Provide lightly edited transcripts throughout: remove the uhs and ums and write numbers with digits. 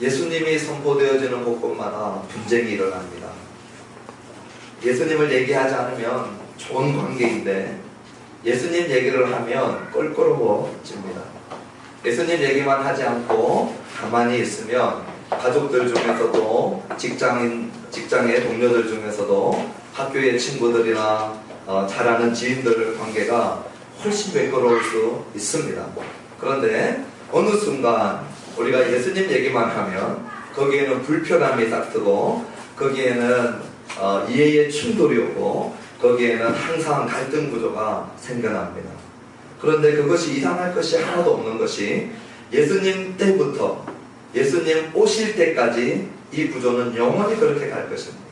예수님이 선포되어지는 곳곳마다 분쟁이 일어납니다. 예수님을 얘기하지 않으면 좋은 관계인데 예수님 얘기를 하면 껄끄러워집니다. 예수님 얘기만 하지 않고 가만히 있으면 가족들 중에서도 직장의 동료들 중에서도 학교의 친구들이나 잘 아는 지인들 관계가 훨씬 매끄러울 수 있습니다. 그런데 어느 순간 우리가 예수님 얘기만 하면 거기에는 불편함이 닥트고 거기에는 이해의 충돌이 오고 거기에는 항상 갈등 구조가 생겨납니다. 그런데 그것이 이상할 것이 하나도 없는 것이 예수님 때부터 예수님 오실 때까지 이 구조는 영원히 그렇게 갈 것입니다.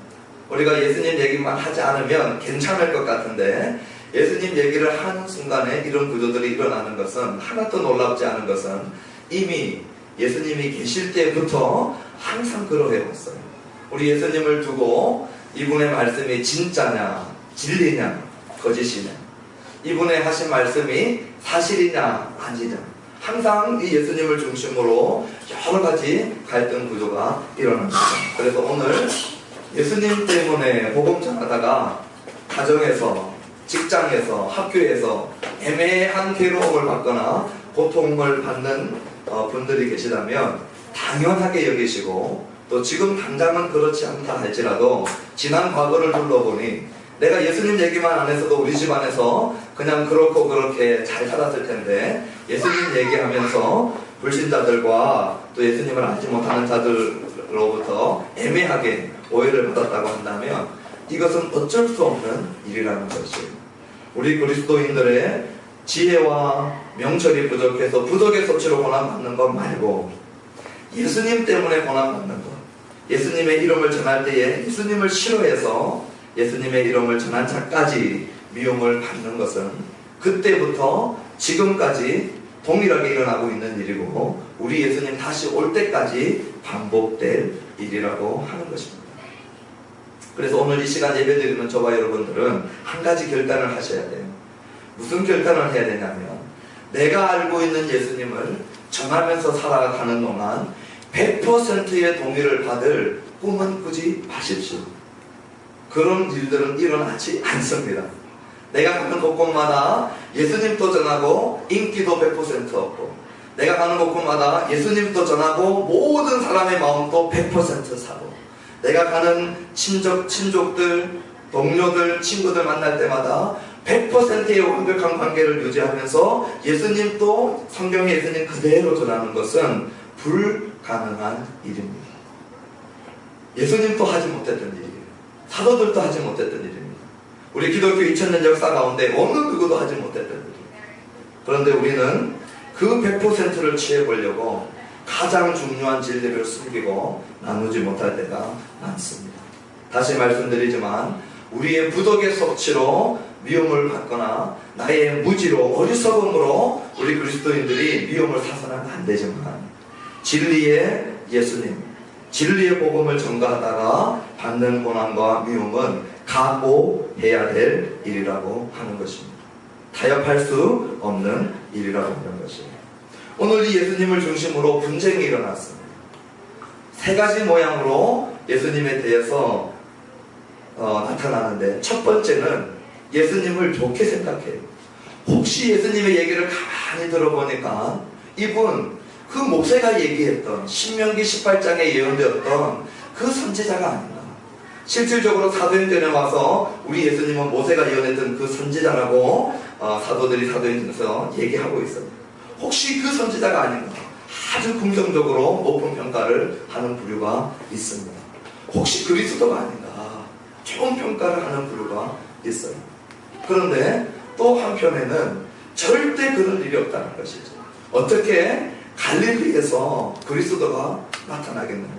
우리가 예수님 얘기만 하지 않으면 괜찮을 것 같은데 예수님 얘기를 하는 순간에 이런 구조들이 일어나는 것은 하나도 놀랍지 않은 것은 이미 예수님이 계실 때부터 항상 그러해왔어요. 우리 예수님을 두고 이분의 말씀이 진짜냐 진리냐 거짓이냐 이분의 하신 말씀이 사실이냐 아니냐 항상 이 예수님을 중심으로 여러 가지 갈등 구조가 일어납니다. 그래서 오늘 예수님 때문에 복음 전하다가 가정에서 직장에서 학교에서 애매한 괴로움을 받거나 고통을 받는 분들이 계시다면 당연하게 여기시고 또 지금 당장은 그렇지 않다 할지라도 지난 과거를 둘러보니 내가 예수님 얘기만 안 했어도 우리 집안에서 그냥 그렇고 그렇게 잘 살았을 텐데 예수님 얘기하면서 불신자들과 또 예수님을 알지 못하는 자들로부터 애매하게 오해를 받았다고 한다면 이것은 어쩔 수 없는 일이라는 것이에요. 우리 그리스도인들의 지혜와 명철이 부족해서 부족의 소치로 고난받는 것 말고 예수님 때문에 고난받는 것, 예수님의 이름을 전할 때에 예수님을 싫어해서 예수님의 이름을 전한 자까지 미움을 받는 것은 그때부터 지금까지 동일하게 일어나고 있는 일이고 우리 예수님 다시 올 때까지 반복될 일이라고 하는 것입니다. 그래서 오늘 이 시간 예배드리는 저와 여러분들은 한 가지 결단을 하셔야 돼요. 무슨 결단을 해야 되냐면 내가 알고 있는 예수님을 전하면서 살아가는 동안 100%의 동의를 받을 꿈은 꾸지 마십시오. 그런 일들은 일어나지 않습니다. 내가 가는 곳곳마다 예수님도 전하고 인기도 100% 얻고 내가 가는 곳곳마다 예수님도 전하고 모든 사람의 마음도 100% 사고 내가 가는 친족들, 동료들, 친구들 만날 때마다 100%의 완벽한 관계를 유지하면서 예수님도 성경의 예수님 그대로 전하는 것은 불가능한 일입니다. 예수님도 하지 못했던 일이에요. 사도들도 하지 못했던 일입니다. 우리 기독교 2000년 역사 가운데 어느 누구도 하지 못했던 일이에요. 그런데 우리는 그 100%를 취해보려고 가장 중요한 진리를 숨기고 나누지 못할 때가 많습니다. 다시 말씀드리지만 우리의 부덕의 속치로 미움을 받거나 나의 무지로 어리석음으로 우리 그리스도인들이 미움을 사서는 안 되지만 진리의 예수님, 진리의 복음을 전가하다가 받는 고난과 미움은 각오해야 될 일이라고 하는 것입니다. 타협할 수 없는 일이라고 하는 것입니다. 오늘 이 예수님을 중심으로 분쟁이 일어났습니다. 세 가지 모양으로 예수님에 대해서 나타나는데 첫 번째는 예수님을 좋게 생각해요. 혹시 예수님의 얘기를 가만히 들어보니까 이분 그 모세가 얘기했던 신명기 18장에 예언되었던 그 선지자가 아닌가. 실질적으로 사도행전에 와서 우리 예수님은 모세가 예언했던 그 선지자라고 사도들이 사도행전에서 얘기하고 있습니다. 혹시 그 선지자가 아닌가. 아주 긍정적으로 높은 평가를 하는 부류가 있습니다. 혹시 그리스도가 아닌가. 좋은 평가를 하는 부류가 있어요. 그런데 또 한편에는 절대 그런 일이 없다는 것이죠. 어떻게 갈릴리에서 그리스도가 나타나겠느냐.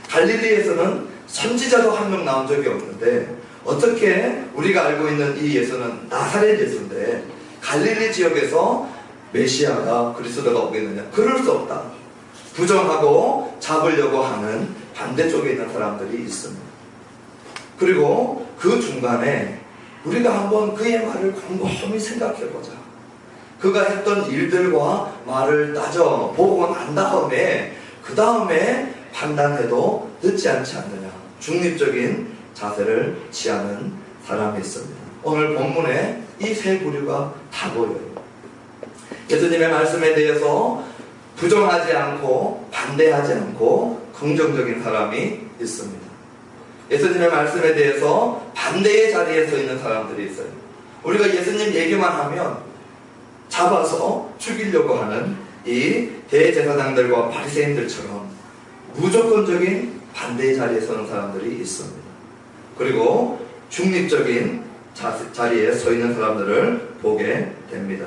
갈릴리에서는 선지자도 한 명 나온 적이 없는데 어떻게 우리가 알고 있는 이 예수는 나사렛 예수인데 갈릴리 지역에서 메시아가 그리스도가 오겠느냐. 그럴 수 없다. 부정하고 잡으려고 하는 반대쪽에 있는 사람들이 있습니다. 그리고 그 중간에 우리가 한번 그의 말을 곰곰이 생각해보자. 그가 했던 일들과 말을 따져보고 난 다음에 그 다음에 판단해도 늦지 않지 않느냐. 중립적인 자세를 취하는 사람이 있습니다. 오늘 본문에 이 세 부류가 다 보여요. 예수님의 말씀에 대해서 부정하지 않고 반대하지 않고 긍정적인 사람이 있습니다. 예수님의 말씀에 대해서 반대의 자리에 서 있는 사람들이 있어요. 우리가 예수님 얘기만 하면 잡아서 죽이려고 하는 이 대제사장들과 바리새인들처럼 무조건적인 반대의 자리에 서는 사람들이 있습니다. 그리고 중립적인 자리에 서 있는 사람들을 보게 됩니다.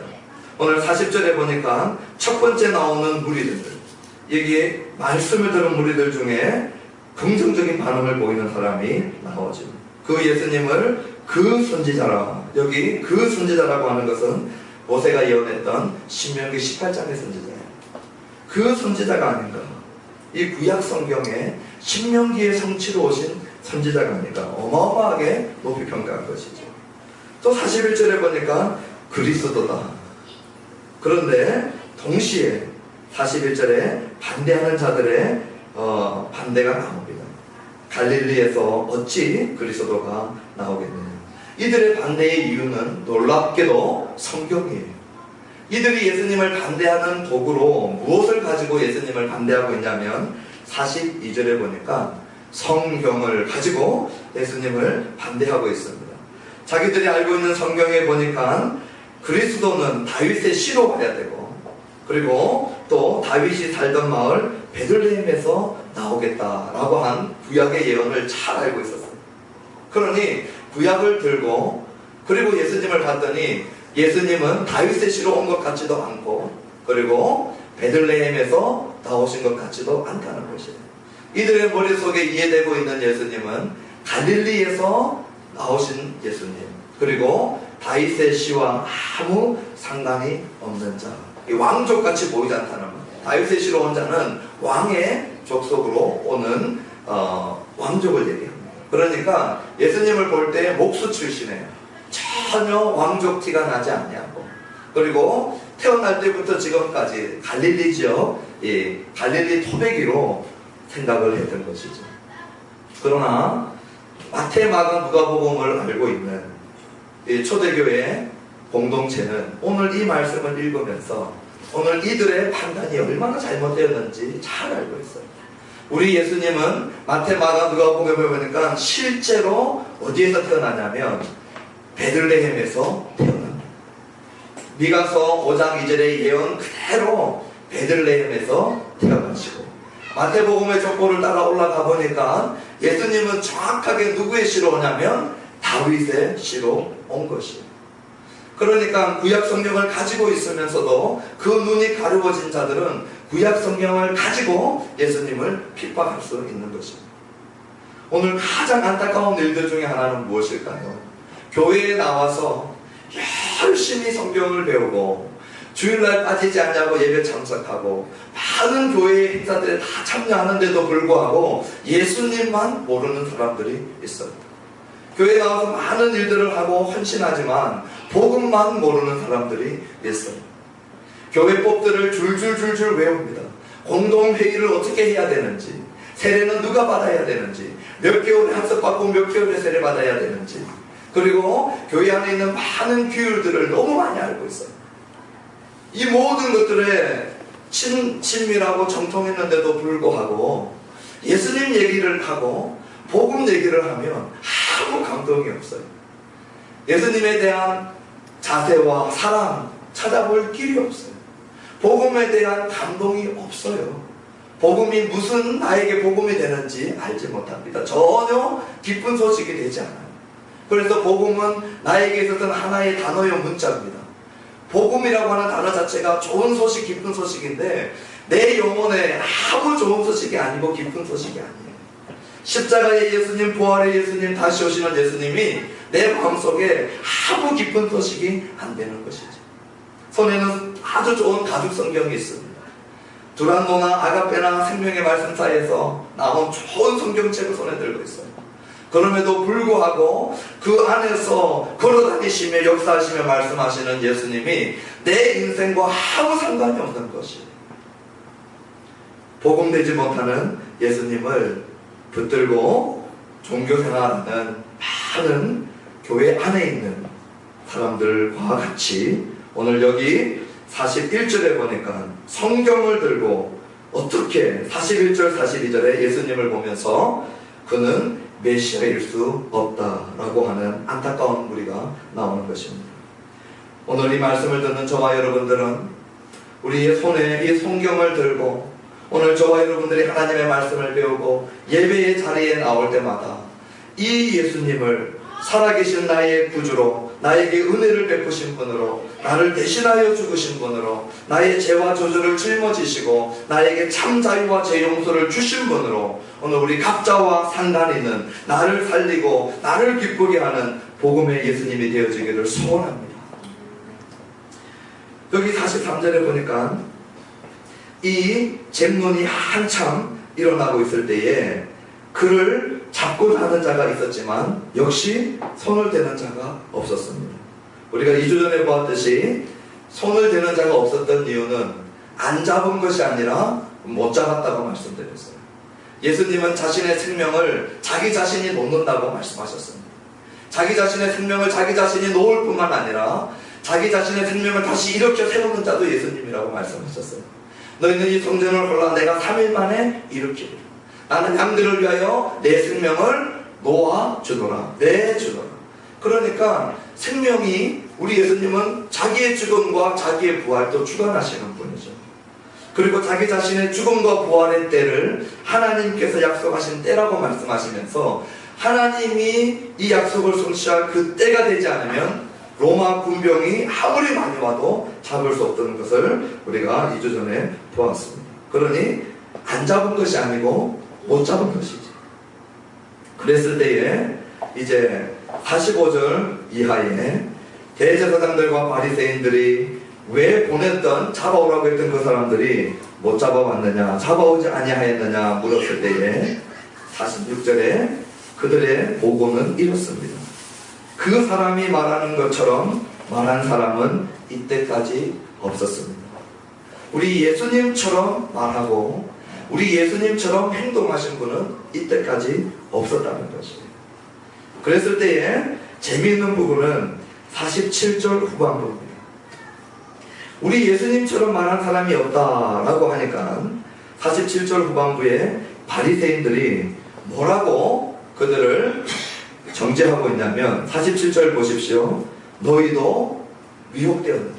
오늘 40절에 보니까 첫 번째 나오는 무리들, 여기에 말씀을 들은 무리들 중에 긍정적인 반응을 보이는 사람이 나오죠. 그 예수님을 그 선지자라, 여기 그 선지자라고 하는 것은 모세가 예언했던 신명기 18장의 선지자예요. 그 선지자가 아닌가. 이 구약 성경에 신명기의 성취로 오신 선지자가 아닌가. 어마어마하게 높이 평가한 것이죠. 또 41절에 보니까 그리스도다. 그런데 동시에 41절에 반대하는 자들의 반대가 나옵니다. 갈릴리에서 어찌 그리스도가 나오겠느냐. 이들의 반대의 이유는 놀랍게도 성경이에요. 이들이 예수님을 반대하는 도구로 무엇을 가지고 예수님을 반대하고 있냐면 42절에 보니까 성경을 가지고 예수님을 반대하고 있습니다. 자기들이 알고 있는 성경에 보니까 그리스도는 다윗의 씨로 와야 되고, 그리고 또 다윗이 살던 마을 베들레헴에서 나오겠다라고 한 구약의 예언을 잘 알고 있었어요. 그러니 구약을 들고 그리고 예수님을 봤더니 예수님은 다윗의 씨로 온 것 같지도 않고, 그리고 베들레헴에서 나오신 것 같지도 않다는 것이에요. 이들의 머릿속에 이해되고 있는 예수님은 갈릴리에서 나오신 예수님, 그리고 다윗의 씨와 아무 상관이 없는 자, 왕족같이 보이지 않다는 것. 다윗의 씨로 온 자는 왕의 족속으로 오는 왕족을 얘기합니다. 그러니까 예수님을 볼 때 목수 출신이에요. 전혀 왕족 티가 나지 않냐고. 그리고 태어날 때부터 지금까지 갈릴리 지역, 갈릴리 토백이로 생각을 했던 것이죠. 그러나 마태, 마가, 누가복음을 알고 있는 초대교회 공동체는 오늘 이 말씀을 읽으면서 오늘 이들의 판단이 얼마나 잘못되었는지 잘 알고 있어요. 우리 예수님은 마태, 마가, 누가복음을 보니까 실제로 어디에서 태어나냐면 베들레헴에서 태어납니다. 미가서 5장 2절의 예언 그대로 베들레헴에서 태어나시고, 마태복음의 족보를 따라 올라가 보니까 예수님은 정확하게 누구의 씨로 오냐면 다윗의 씨로 온 것이에요. 그러니까 구약 성경을 가지고 있으면서도 그 눈이 가려워진 자들은 구약 성경을 가지고 예수님을 핍박할 수 있는 것입니다. 오늘 가장 안타까운 일들 중에 하나는 무엇일까요? 교회에 나와서 열심히 성경을 배우고 주일날 빠지지 않냐고 예배 참석하고 많은 교회의 행사들에 다 참여하는데도 불구하고 예수님만 모르는 사람들이 있어요. 교회에 나와서 많은 일들을 하고 헌신하지만 복음만 모르는 사람들이 있어요. 교회법들을 줄줄줄줄 외웁니다. 공동회의를 어떻게 해야 되는지, 세례는 누가 받아야 되는지, 몇 개월에 합석받고 몇 개월에 세례 받아야 되는지, 그리고 교회 안에 있는 많은 규율들을 너무 많이 알고 있어요. 이 모든 것들에 친밀하고 정통했는데도 불구하고 예수님 얘기를 하고 복음 얘기를 하면 아무 감동이 없어요. 예수님에 대한 자세와 사랑 찾아볼 길이 없어요. 복음에 대한 감동이 없어요. 복음이 무슨 나에게 복음이 되는지 알지 못합니다. 전혀 기쁜 소식이 되지 않아요. 그래서 복음은 나에게 있어서는 하나의 단어의 문자입니다. 복음이라고 하는 단어 자체가 좋은 소식, 기쁜 소식인데 내 영혼에 아무 좋은 소식이 아니고 기쁜 소식이 아니에요. 십자가의 예수님, 부활의 예수님, 다시 오시는 예수님이 내 마음속에 아무 기쁜 소식이 안 되는 것이죠. 손에는 아주 좋은 가죽 성경이 있습니다. 두란노나 아가페나 생명의 말씀사에서 나온 좋은 성경책을 손에 들고 있어요. 그럼에도 불구하고 그 안에서 걸어다니시며 역사하시며 말씀하시는 예수님이 내 인생과 아무 상관이 없는 것이에요. 복음되지 못하는 예수님을 붙들고 종교생활하는 많은 교회 안에 있는 사람들과 같이 오늘 여기 41절에 보니까 성경을 들고 어떻게 41절 42절에 예수님을 보면서 그는 메시아일 수 없다라고 하는 안타까운 무리가 나오는 것입니다. 오늘 이 말씀을 듣는 저와 여러분들은 우리의 손에 이 성경을 들고 오늘 저와 여러분들이 하나님의 말씀을 배우고 예배의 자리에 나올 때마다 이 예수님을 살아계신 나의 구주로, 나에게 은혜를 베푸신 분으로, 나를 대신하여 죽으신 분으로, 나의 죄와 저주를 짊어지시고 나에게 참 자유와 죄 용서를 주신 분으로 오늘 우리 각자와 상관있는 나를 살리고 나를 기쁘게 하는 복음의 예수님이 되어지기를 소원합니다. 여기 43절에 보니까 이 쟁론이 한참 일어나고 있을 때에 그를 잡고자 하는 자가 있었지만 역시 손을 대는 자가 없었습니다. 우리가 2주 전에 보았듯이 손을 대는 자가 없었던 이유는 안 잡은 것이 아니라 못 잡았다고 말씀드렸어요. 예수님은 자신의 생명을 자기 자신이 놓는다고 말씀하셨습니다. 자기 자신의 생명을 자기 자신이 놓을 뿐만 아니라 자기 자신의 생명을 다시 일으켜 세우는 자도 예수님이라고 말씀하셨어요. 너희는 이 성전을 홀라 내가 3일 만에 일으키리라. 나는 양들을 위하여 내 생명을 놓아주노라. 내주노라. 그러니까 생명이 우리 예수님은 자기의 죽음과 자기의 부활도 주관하시는 분이죠. 그리고 자기 자신의 죽음과 부활의 때를 하나님께서 약속하신 때라고 말씀하시면서 하나님이 이 약속을 성취할 그 때가 되지 않으면 로마 군병이 아무리 많이 와도 잡을 수 없다는 것을 우리가 2주 전에 보았습니다. 그러니 안 잡은 것이 아니고 못 잡은 것이지. 그랬을 때에 이제 45절 이하에 대제사장들과 바리새인들이 왜 보냈던 잡아오라고 했던 그 사람들이 못 잡아왔느냐, 잡아오지 아니하였느냐 물었을 때에 46절에 그들의 보고는 이렇습니다. 그 사람이 말하는 것처럼 말한 사람은 이때까지 없었습니다. 우리 예수님처럼 말하고 우리 예수님처럼 행동하신 분은 이때까지 없었다는 것이에요. 그랬을 때에 재미있는 부분은 47절 후반부입니다. 우리 예수님처럼 말한 사람이 없다라고 하니까 47절 후반부에 바리새인들이 뭐라고 그들을 정죄하고 있냐면 47절 보십시오. 너희도 미혹되었느냐,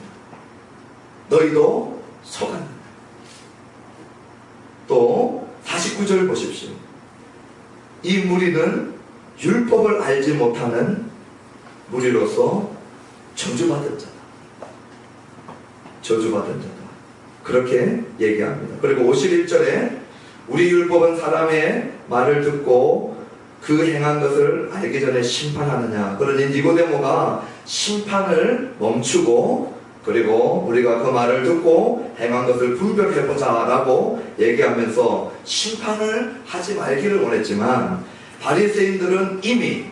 너희도 속았느냐. 또 49절 보십시오. 이 무리는 율법을 알지 못하는 무리로서 저주받은 자다. 저주받은 자다. 그렇게 얘기합니다. 그리고 51절에 우리 율법은 사람의 말을 듣고 그 행한 것을 알기 전에 심판하느냐. 그러니 니고데모가 심판을 멈추고 그리고 우리가 그 말을 듣고 행한 것을 분별해보자 라고 얘기하면서 심판을 하지 말기를 원했지만 바리새인들은 이미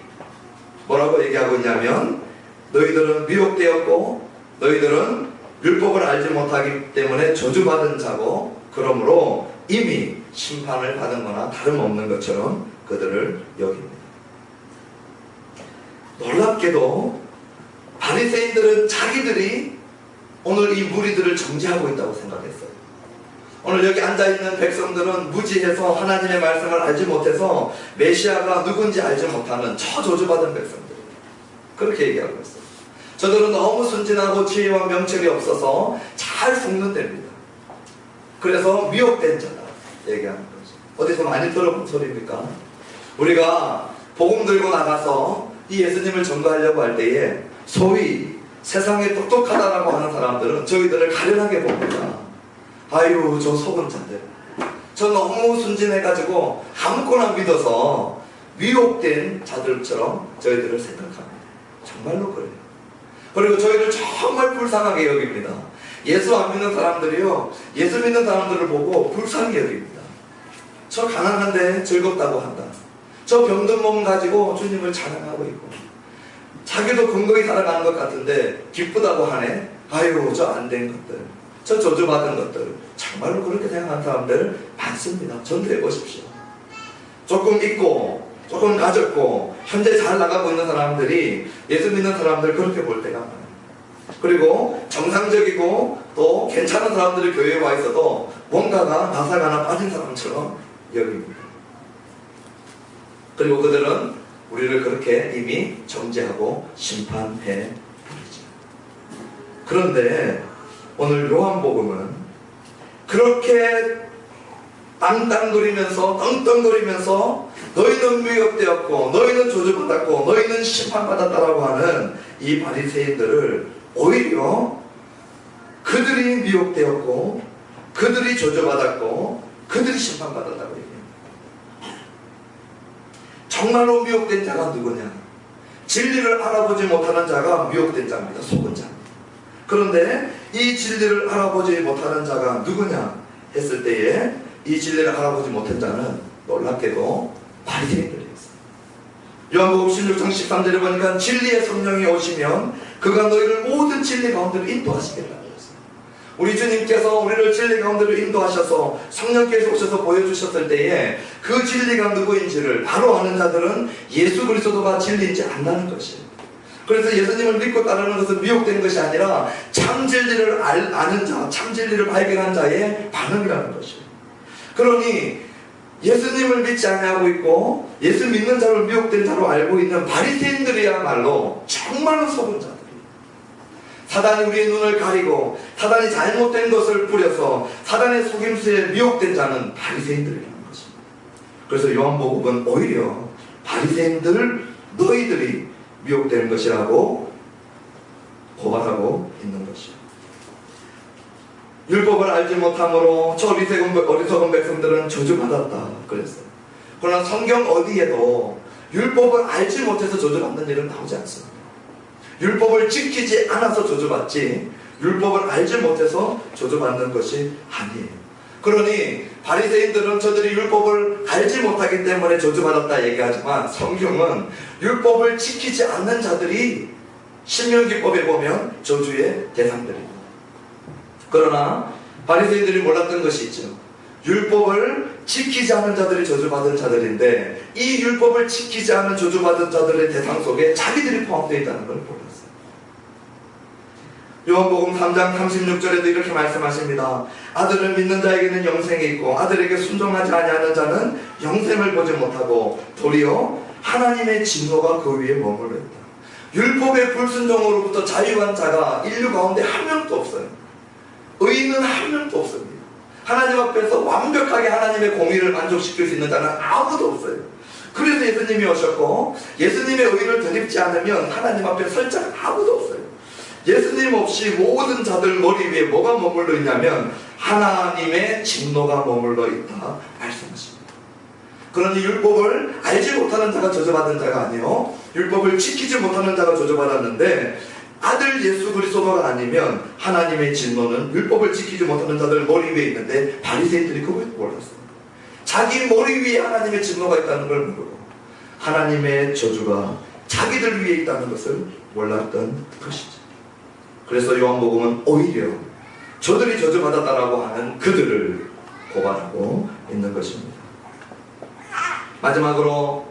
뭐라고 얘기하고 있냐면 너희들은 미혹되었고 너희들은 율법을 알지 못하기 때문에 저주받은 자고 그러므로 이미 심판을 받은 거나 다름없는 것처럼 그들을 여깁니다. 놀랍게도 바리새인들은 자기들이 오늘 이 무리들을 정죄하고 있다고 생각했어요. 오늘 여기 앉아있는 백성들은 무지해서 하나님의 말씀을 알지 못해서 메시아가 누군지 알지 못하는 저주받은 백성들이에요. 그렇게 얘기하고 있어요. 저들은 너무 순진하고 지혜와 명철이 없어서 잘 속는답니다. 그래서 미혹된 자다 얘기하는 거죠. 어디서 많이 들어본 소리입니까? 우리가 복음 들고 나가서 이 예수님을 전도하려고 할 때에 소위 세상에 똑똑하다라고 하는 사람들은 저희들을 가련하게 봅니다. 아유 저 속은 자들, 저 너무 순진해가지고 아무거나 믿어서 미혹된 자들처럼 저희들을 생각합니다. 정말로 그래요. 그리고 저희를 정말 불쌍하게 여깁니다. 예수 안 믿는 사람들이요, 예수 믿는 사람들을 보고 불쌍히 여깁니다. 저 가난한데 즐겁다고 한다. 저 병든 몸 가지고 주님을 찬양하고 있고 자기도 건강히 살아가는 것 같은데 기쁘다고 하네. 아유 저 안 된 것들, 저 저주받은 것들, 정말로 그렇게 생각하는 사람들 많습니다. 전도해 보십시오. 조금 있고 조금 가졌고 현재 잘 나가고 있는 사람들이 예수 믿는 사람들 그렇게 볼 때가 많아요. 그리고 정상적이고 또 괜찮은 사람들이 교회에 와 있어도 뭔가가 나사가 하나 빠진 사람처럼 여깁니다. 그리고 그들은 우리를 그렇게 이미 정죄하고 심판해 버리죠. 그런데 오늘 요한복음은 그렇게 땅땅거리면서 떵떵거리면서 너희는 미혹되었고 너희는 저주받았고 너희는 심판받았다라고 하는 이 바리새인들을 오히려 그들이 미혹되었고 그들이 저주받았고 그들이 심판받았다고 얘기합니다. 정말로 미혹된 자가 누구냐? 진리를 알아보지 못하는 자가 미혹된 자입니다. 속은 자입니다. 그런데 이 진리를 알아보지 못하는 자가 누구냐 했을 때에 이 진리를 알아보지 못한 자는 놀랍게도 바리새인들이었어요. 요한복음 16장 13절에 보니까 진리의 성령이 오시면 그가 너희를 모든 진리 가운데로 인도하시겠다고 했어요. 우리 주님께서 우리를 진리 가운데로 인도하셔서 성령께서 오셔서 보여주셨을 때에 그 진리가 누구인지를 바로 아는 자들은 예수 그리스도가 진리인지 안다는 것이에요. 그래서 예수님을 믿고 따르는 것은 미혹된 것이 아니라 참 진리를 아는 자, 참 진리를 발견한 자의 반응이라는 것이에요. 그러니 예수님을 믿지 않고 있고 예수 믿는 자를 미혹된 자로 알고 있는 바리새인들이야말로 정말로 속은 자들이에요. 사단이 우리의 눈을 가리고 사단이 잘못된 것을 뿌려서 사단의 속임수에 미혹된 자는 바리새인들이라는 것입니다. 그래서 요한복음은 오히려 바리새인들 너희들이 미혹되는 것이라고 고발하고 있는 것이에요. 율법을 알지 못함으로 저 어리석은 백성들은 저주받았다 그랬어요. 그러나 성경 어디에도 율법을 알지 못해서 저주받는 일은 나오지 않습니다. 율법을 지키지 않아서 저주받지 율법을 알지 못해서 저주받는 것이 아니에요. 그러니 바리새인들은 저들이 율법을 알지 못하기 때문에 저주받았다 얘기하지만 성경은 율법을 지키지 않는 자들이 신명기법에 보면 저주의 대상들입니다. 그러나 바리새인들이 몰랐던 것이 있죠. 율법을 지키지 않은 자들이 저주받은 자들인데 이 율법을 지키지 않은 저주받은 자들의 대상 속에 자기들이 포함되어 있다는 걸 몰랐어요. 요한복음 3장 36절에도 이렇게 말씀하십니다. 아들을 믿는 자에게는 영생이 있고 아들에게 순종하지 아니하는 자는 영생을 보지 못하고 도리어 하나님의 진노가 그 위에 머물러 있다. 율법의 불순종으로부터 자유한 자가 인류 가운데 한 명도 없어요. 의인은 한 명도 없습니다. 하나님 앞에서 완벽하게 하나님의 공의를 만족시킬 수 있는 자는 아무도 없어요. 그래서 예수님이 오셨고 예수님의 의를 덧입지 않으면 하나님 앞에 설 자가 아무도 없어요. 예수님 없이 모든 자들 머리 위에 뭐가 머물러 있냐면 하나님의 진노가 머물러 있다 말씀하십니다. 그러니 율법을 알지 못하는 자가 저주받은 자가 아니요 율법을 지키지 못하는 자가 저주받았는데 아들 예수 그리스도가 아니면 하나님의 진노는 율법을 지키지 못하는 자들 머리 위에 있는데 바리새인들이 그걸 몰랐어요. 자기 머리 위에 하나님의 진노가 있다는 걸 모르고 하나님의 저주가 자기들 위에 있다는 것을 몰랐던 것이죠. 그래서 요한복음은 오히려 저들이 저주받았다라고 하는 그들을 고발하고 있는 것입니다. 마지막으로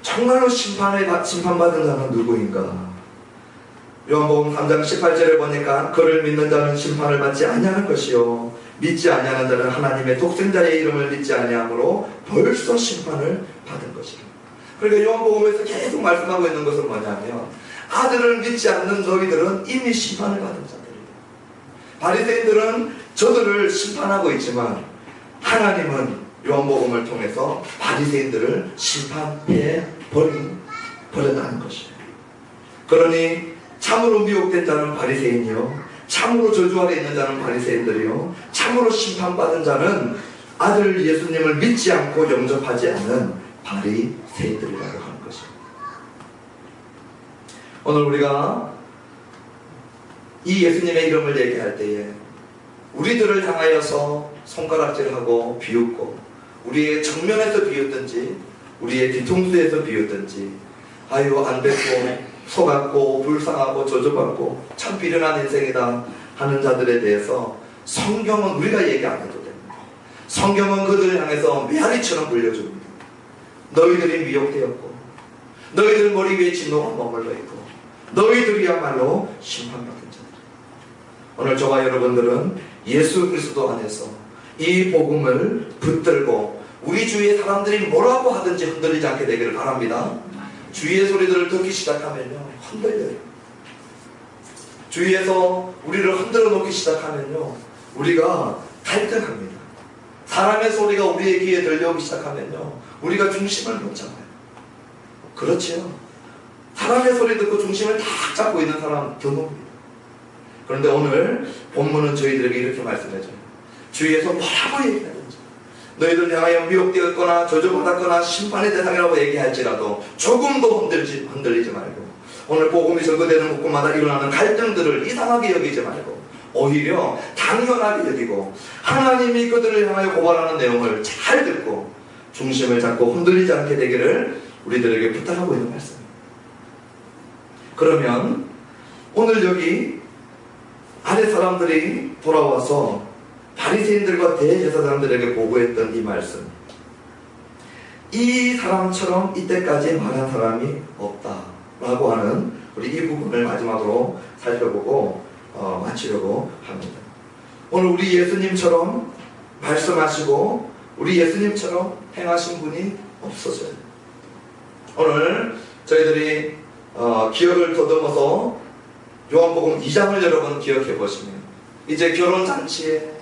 정말로 심판받은 자는 누구인가? 요한복음 3장 18절에 보니까 그를 믿는 자는 심판을 받지 아니하는 것이요 믿지 아니하는 자는 하나님의 독생자의 이름을 믿지 아니하므로 벌써 심판을 받은 것이라. 그러니까 요한복음에서 계속 말씀하고 있는 것은 뭐냐면 아들을 믿지 않는 너희들은 이미 심판을 받은 자들이에요. 바리새인들은 저들을 심판하고 있지만 하나님은 요한복음을 통해서 바리새인들을 심판해 버렸다는 것이에요. 그러니 참으로 미혹된 자는 바리새인이요 참으로 저주 아래 있는 자는 바리새인들이요 참으로 심판받은 자는 아들 예수님을 믿지 않고 영접하지 않는 바리새인들이라고 하는 것입니다. 오늘 우리가 이 예수님의 이름을 얘기할 때에 우리들을 향하여서 손가락질하고 비웃고 우리의 정면에서 비웃든지 우리의 뒤통수에서 비웃든지 아유 안 됐고 속았고 불쌍하고 저주받고 참 비련한 인생이다 하는 자들에 대해서 성경은 우리가 얘기 안 해도 됩니다. 성경은 그들을 향해서 메아리처럼 물려줍니다. 너희들이 미혹되었고 너희들 머리 위에 진노가 머물러 있고 너희들이야말로 심판받은 자들. 오늘 저와 여러분들은 예수 그리스도 안에서 이 복음을 붙들고 우리 주위의 사람들이 뭐라고 하든지 흔들리지 않게 되기를 바랍니다. 주위의 소리들을 듣기 시작하면요 흔들려요. 주위에서 우리를 흔들어 놓기 시작하면요 우리가 갈등합니다. 사람의 소리가 우리의 귀에 들려오기 시작하면요 우리가 중심을 못 잡아요. 그렇지요. 사람의 소리 듣고 중심을 딱 잡고 있는 사람 드뭅니다. 그런데 오늘 본문은 저희들에게 이렇게 말씀해줘요. 주위에서 뭐라고 얘기하든지 너희들 향하여 미혹되었거나 저주받았거나 심판의 대상이라고 얘기할지라도 조금도 흔들리지 말고 오늘 복음이 전거되는 곳곳마다 일어나는 갈등들을 이상하게 여기지 말고 오히려 당연하게 여기고 하나님이 그들을 향하여 고발하는 내용을 잘 듣고 중심을 잡고 흔들리지 않게 되기를 우리들에게 부탁하고 있는 말씀입니다. 그러면 오늘 여기 아랫 사람들이 돌아와서 바리새인들과 대제사장들에게 보고했던 이 말씀, 이 사람처럼 이때까지 말한 사람이 없다라고 하는 우리 이 부분을 마지막으로 살펴보고 마치려고 합니다. 오늘 우리 예수님처럼 말씀하시고 우리 예수님처럼 행하신 분이 없어져요. 오늘 저희들이 기억을 더듬어서 요한복음 2장을 여러분 기억해 보시면 이제 결혼잔치에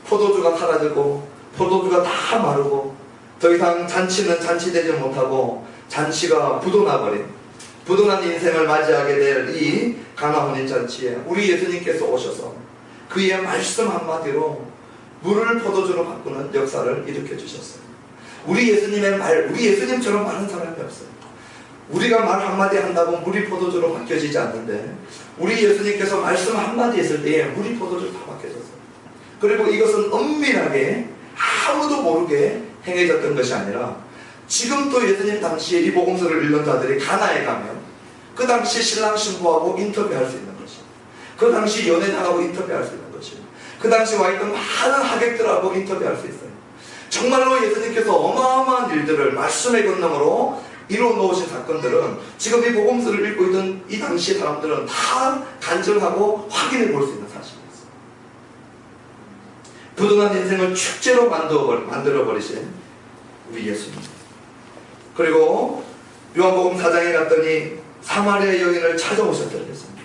포도주가 사라지고 포도주가 다 마르고 더 이상 잔치는 잔치되지 못하고 잔치가 부도나버린 부도난 인생을 맞이하게 될 이 가나 혼인잔치에 우리 예수님께서 오셔서 그의 말씀 한마디로 물을 포도주로 바꾸는 역사를 일으켜 주셨어요. 우리 예수님의 말, 우리 예수님처럼 많은 사람이 없어요. 우리가 말 한마디 한다고 물이 포도주로 바뀌어지지 않는데 우리 예수님께서 말씀 한마디 했을 때에 물이 포도주로 다 바뀌어졌어요. 그리고 이것은 엄밀하게 아무도 모르게 행해졌던 것이 아니라 지금 또 예수님 당시에 이 복음서를 읽는 자들이 가나에 가면 그 당시 신랑 신부하고 인터뷰할 수 있는 것이, 그 당시 연애장하고 인터뷰할 수 있는 것이, 그 당시 와있던 많은 하객들하고 인터뷰할 수 있어요. 정말로 예수님께서 어마어마한 일들을 말씀의 권능으로 이루어 놓으신 사건들은 지금 이 복음서를 읽고 있던 이 당시 사람들은 다 간증하고 확인해 볼 수 있는 사실이었어요. 부도난 인생을 축제로 만들어버리신 우리 예수님. 그리고 요한복음 4장에 갔더니 사마리아 여인을 찾아오셨다고 했습니다.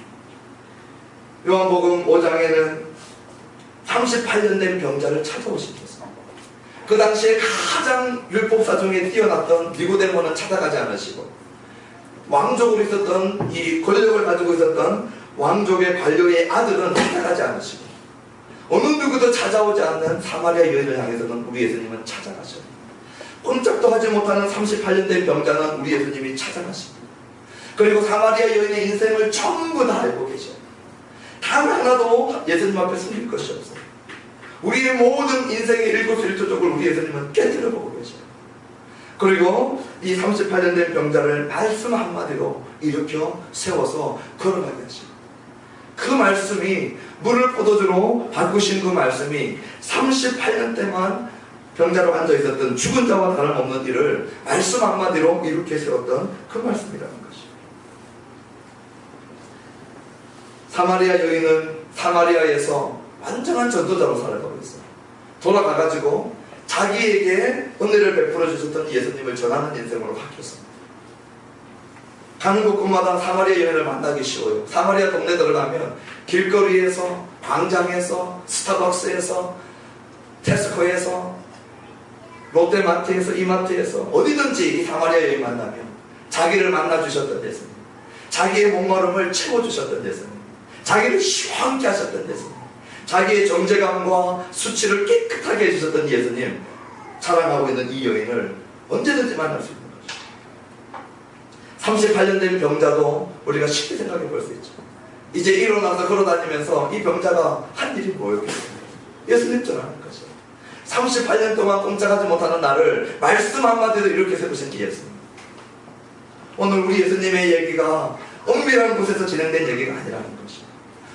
요한복음 5장에는 38년 된 병자를 찾아오셨습니다. 그 당시에 가장 율법사 중에 뛰어났던 니고데모는 찾아가지 않으시고 왕족으로 있었던 이 권력을 가지고 있었던 왕족의 관료의 아들은 찾아가지 않으시고 어느 누구도 찾아오지 않는 사마리아 여인을 향해서는 우리 예수님은 찾아가셔요. 꼼짝도 하지 못하는 38년 된 병자는 우리 예수님이 찾아가십니다. 그리고 사마리아 여인의 인생을 전부 다 알고 계셔요. 단 하나도 예수님 앞에 숨길 것이 없어요. 우리의 모든 인생의 일거수일투족을 우리 예수님은 깨뜨려 보고 계셔요. 그리고 이 38년 된 병자를 말씀 한마디로 일으켜 세워서 걸어가게 하시고 그 말씀이 물을 포도주로 바꾸신 그 말씀이 38년 동안 병자로 앉아있었던 죽은 자와 다름없는 일을 말씀 한마디로 일으켜 세웠던 그 말씀이라는 것이죠. 사마리아 여인은 사마리아에서 완전한 전도자로 살아가고 있어요. 돌아가가지고 자기에게 은혜를 베풀어 주셨던 예수님을 전하는 인생으로 바뀌었습니다. 가는 곳곳마다 사마리아 여인을 만나기 쉬워요. 사마리아 동네 들어가면 길거리에서, 광장에서, 스타벅스에서, 테스코에서, 롯데마트에서, 이마트에서 어디든지 이 사마리아 여인 만나면 자기를 만나주셨던 예수님, 자기의 목마름을 채워주셨던 예수님, 자기를 시원케 하셨던 예수님, 자기의 정제감과 수치를 깨끗하게 해주셨던 예수님 자랑하고 있는 이 여인을 언제든지 만날 수 있는 거죠. 38년 된 병자도 우리가 쉽게 생각해 볼 수 있죠. 이제 일어나서 걸어다니면서 이 병자가 한 일이 뭐였겠어요? 예수님 전하는 거죠. 38년 동안 꼼짝하지 못하는 나를 말씀 한마디로 이렇게 세우신 예수님. 오늘 우리 예수님의 얘기가 엄밀한 곳에서 진행된 얘기가 아니라는 것이죠.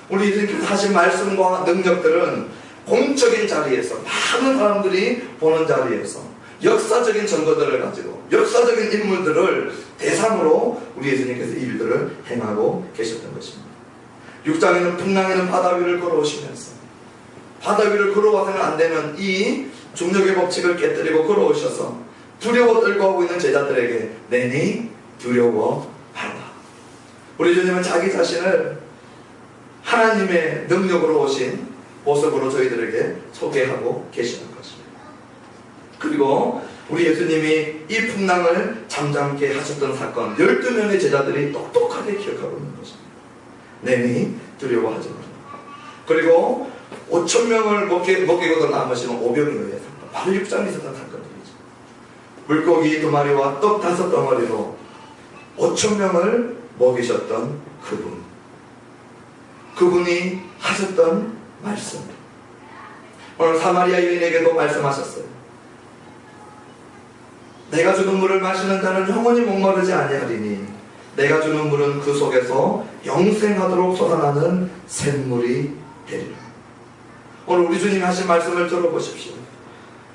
우리 예수님께서 하신 말씀과 능력들은 공적인 자리에서 많은 사람들이 보는 자리에서 역사적인 증거들을 가지고 역사적인 인물들을 대상으로 우리 예수님께서 이 일들을 행하고 계셨던 것입니다. 6장에는 풍랑에는 바다 위를 걸어오시면서 바다 위를 걸어와서는 안 되는 이 중력의 법칙을 깨뜨리고 걸어오셔서 두려워 떨고하고 있는 제자들에게 내니 두려워하라. 우리 주님은 자기 자신을 하나님의 능력으로 오신 모습으로 저희들에게 소개하고 계시는 것입니다. 그리고 우리 예수님이 이 풍랑을 잠잠케 하셨던 사건 12명의 제자들이 똑똑하게 기억하고 있는 것입니다. 내니 두려워하지 마라. 그리고 5,000명을 먹이고도 남으시는 오병이어의 사건, 바로 6장에 있었던 사건들이죠. 물고기 2마리와 떡 5덩어리로 5,000명을 먹이셨던 그분이 하셨던 말씀. 오늘 사마리아 여인에게도 말씀하셨어요. 내가 주는 물을 마시는 자는 영원히 목마르지 아니하리니 내가 주는 물은 그 속에서 영생하도록 솟아나는 샘물이 되리라. 오늘 우리 주님이 하신 말씀을 들어보십시오.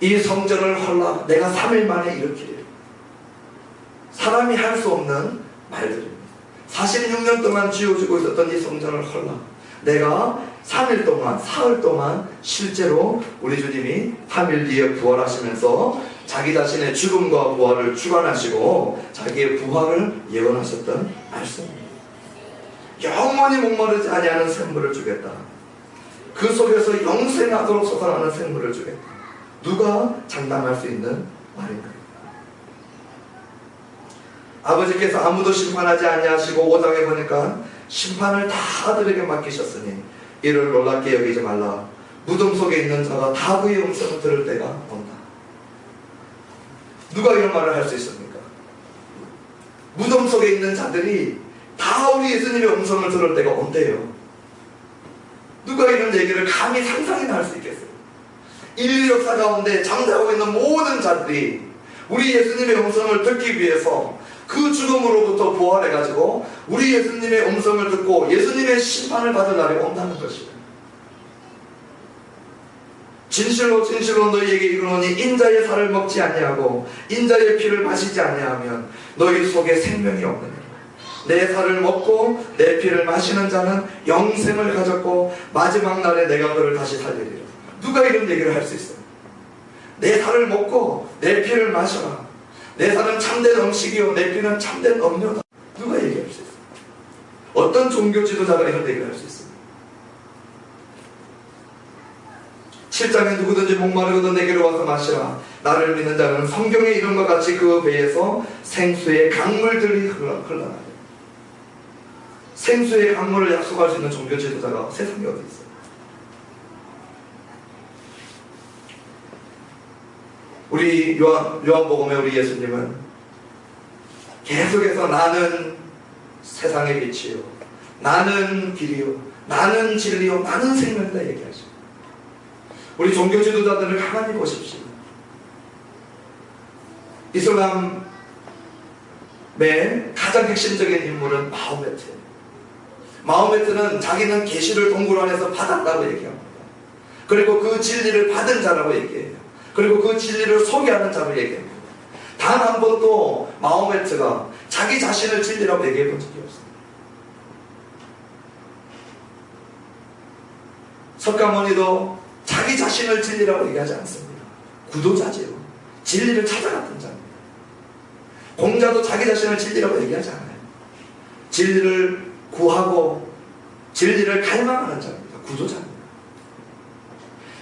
이 성전을 헐라 내가 3일 만에 일으키리라. 사람이 할 수 없는 말들입니다. 46년 동안 지어지고 있었던 이 성전을 헐라 내가 3일 동안, 사흘 동안 실제로 우리 주님이 3일 뒤에 부활하시면서 자기 자신의 죽음과 부활을 주관하시고 자기의 부활을 예언하셨던 말씀입니다. 영원히 목마르지 아니하는 샘물을 주겠다. 그 속에서 영생하도록 솟아나는 샘물을 주겠다. 누가 장담할 수 있는 말인가요? 아버지께서 아무도 심판하지 아니하시고 5장에 보니까 심판을 다 아들에게 맡기셨으니 이를 놀랍게 여기지 말라. 무덤 속에 있는 자가 다 그의 음성을 들을 때가 온다. 누가 이런 말을 할 수 있습니까? 무덤 속에 있는 자들이 다 우리 예수님의 음성을 들을 때가 온대요. 누가 이런 얘기를 감히 상상이나 할 수 있겠어요? 인류 역사 가운데 잠자고 있는 모든 자들이 우리 예수님의 음성을 듣기 위해서 그 죽음으로부터 부활해가지고 우리 예수님의 음성을 듣고 예수님의 심판을 받을 날이 온다는 것이에요. 진실로 진실로 너희에게 이르노니 인자의 살을 먹지 아니하고 인자의 피를 마시지 아니하면 너희 속에 생명이 없느니라. 내 살을 먹고 내 피를 마시는 자는 영생을 가졌고 마지막 날에 내가 그를 다시 살리리라. 누가 이런 얘기를 할 수 있어요? 내 살을 먹고 내 피를 마셔라. 내 살은 참된 음식이요 내 피는 참된 음료다. 누가 얘기할 수 있어요? 어떤 종교 지도자가 이런 얘기를 할 수 있어요? 7장에 누구든지 목마르거든 내게로 와서 마시라. 나를 믿는 자는 성경에 이런 것 같이 그 배에서 생수의 강물들이 흘러나요. 생수의 강물을 약속할 수 있는 종교 지도자가 세상에 어디 있어요? 우리 요한복음에 우리 예수님은 계속해서 나는 세상의 빛이요 나는 길이요 나는 진리요 나는 생명이다 얘기하죠. 우리 종교 지도자들을 가만히 보십시오. 이슬람의 가장 핵심적인 인물은 마호메트예요. 마호메트는 자기는 계시를 동굴 안에서 받았다고 얘기합니다. 그리고 그 진리를 받은 자라고 얘기해요. 그리고 그 진리를 소개하는 자로 얘기합니다. 단 한 번도 마호메트가 자기 자신을 진리라고 얘기해 본 적이 없습니다. 석가모니도 자기 자신을 진리라고 얘기하지 않습니다. 구도자지요. 진리를 찾아갔던 자입니다. 공자도 자기 자신을 진리라고 얘기하지 않아요. 진리를 구하고 진리를 갈망하는 자입니다. 구도자입니다.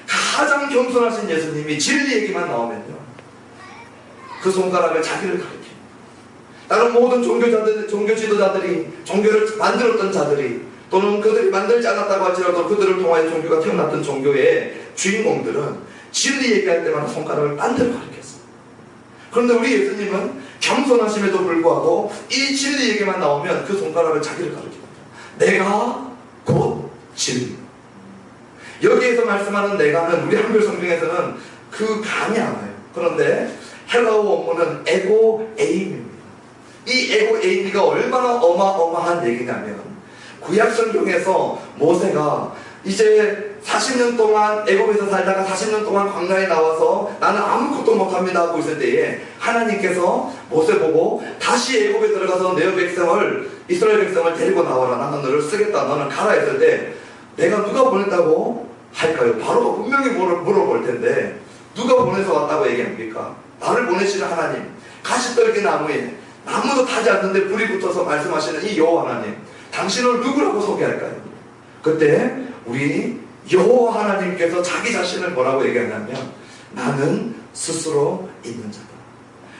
가장 겸손하신 예수님이 진리 얘기만 나오면요 그 손가락을 자기를 가리킵니다. 다른 모든 종교자들, 종교 지도자들이 종교를 만들었던 자들이 또는 그들이 만들지 않았다고 할지라도 그들을 통하여 종교가 태어났던 종교의 주인공들은 진리 얘기할 때마다 손가락을 딴 데로 가리켰어요. 그런데 우리 예수님은 겸손하심에도 불구하고 이 진리 얘기만 나오면 그 손가락을 자기를 가리킵니다. 내가 곧 진리. 여기에서 말씀하는 내가는 우리 한글 성경에서는 그 감이 안 와요. 그런데 헬라어 원문은 에고 에임입니다. 이 에고 에임이가 얼마나 어마어마한 얘기냐면 구약 성경에서 모세가 이제 40년 동안 애굽에서 살다가 40년 동안 광야에 나와서 나는 아무것도 못합니다 하고 있을 때에 하나님께서 모세 보고 다시 애굽에 들어가서 내 백성을, 이스라엘 백성을 데리고 나와라, 나는 너를 쓰겠다, 너는 가라 했을 때 내가 누가 보냈다고 할까요? 바로 분명히 물어볼 텐데 누가 보내서 왔다고 얘기합니까? 나를 보내시는 하나님, 가시떨기 나무에 나무도 타지 않는데 불이 붙어서 말씀하시는 이 여호와 하나님, 당신을 누구라고 소개할까요? 그때 우리 여호와 하나님께서 자기 자신을 뭐라고 얘기하냐면 나는 스스로 있는 자다.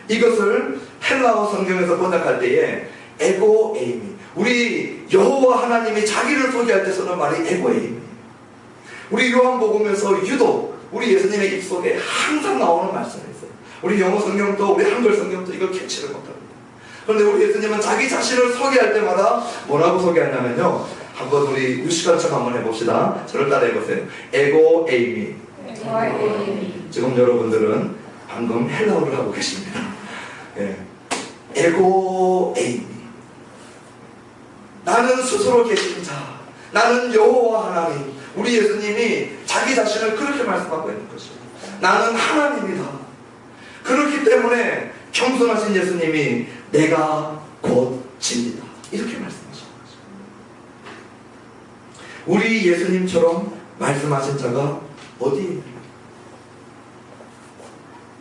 이것을 헬라어 성경에서 번역할 때에 에고 에이미, 우리 여호와 하나님이 자기를 소개할 때 쓰는 말이 에고 에이미. 우리 요한복음에서 유독 우리 예수님의 입속에 항상 나오는 말씀이 있어요. 우리 영어 성경도 우리 한글 성경도 이걸 캐치를 못합니다. 그런데 우리 예수님은 자기 자신을 소개할 때마다 뭐라고 소개하냐면요, 한번 우리 유시간척 한번 해봅시다. 저를 따라해 보세요. 에고 에이미. 지금 여러분들은 방금 헬라어를 하고 계십니다. 예. 에고 에이미. 나는 스스로 계신 자, 나는 여호와 하나님. 우리 예수님이 자기 자신을 그렇게 말씀하고 있는 것이죠. 나는 하나님이다. 그렇기 때문에 겸손하신 예수님이 내가 곧 진리다, 이렇게 말씀하십니다. 우리 예수님처럼 말씀하신 자가 어디 있느냐?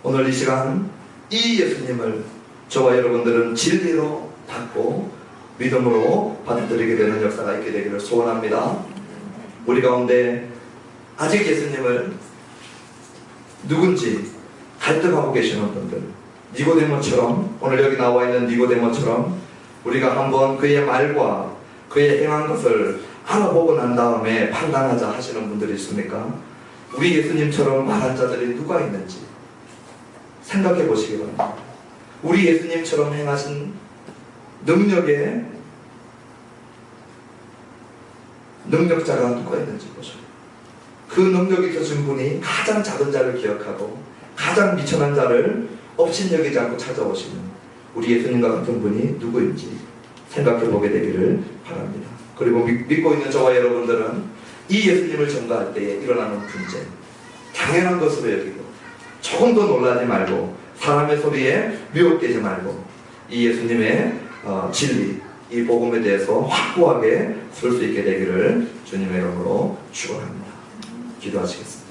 오늘 이 시간 이 예수님을 저와 여러분들은 진리로 받고 믿음으로 받아들이게 되는 역사가 있게 되기를 소원합니다. 우리 가운데 아직 예수님을 누군지 갈등하고 계시는 분들, 니고데모처럼, 오늘 여기 나와 있는 니고데모처럼 우리가 한번 그의 말과 그의 행한 것을 알아보고 난 다음에 판단하자 하시는 분들이 있습니까? 우리 예수님처럼 말한 자들이 누가 있는지 생각해 보시기 바랍니다. 우리 예수님처럼 행하신 능력의 능력자가 누가 있는지 보셔요. 그 능력이 켜진 분이 가장 작은 자를 기억하고 가장 미천한 자를 업신여기지 않고 찾아오시는 우리 예수님과 같은 분이 누구인지 생각해 보게 되기를 바랍니다. 그리고 믿고 있는 저와 여러분들은 이 예수님을 전가할 때에 일어나는 분쟁, 당연한 것으로 여기고 조금도 놀라지 말고 사람의 소리에 미혹되지 말고 이 예수님의 진리, 이 복음에 대해서 확고하게 설 수 있게 되기를 주님의 이름으로 축원합니다. 기도하시겠습니다.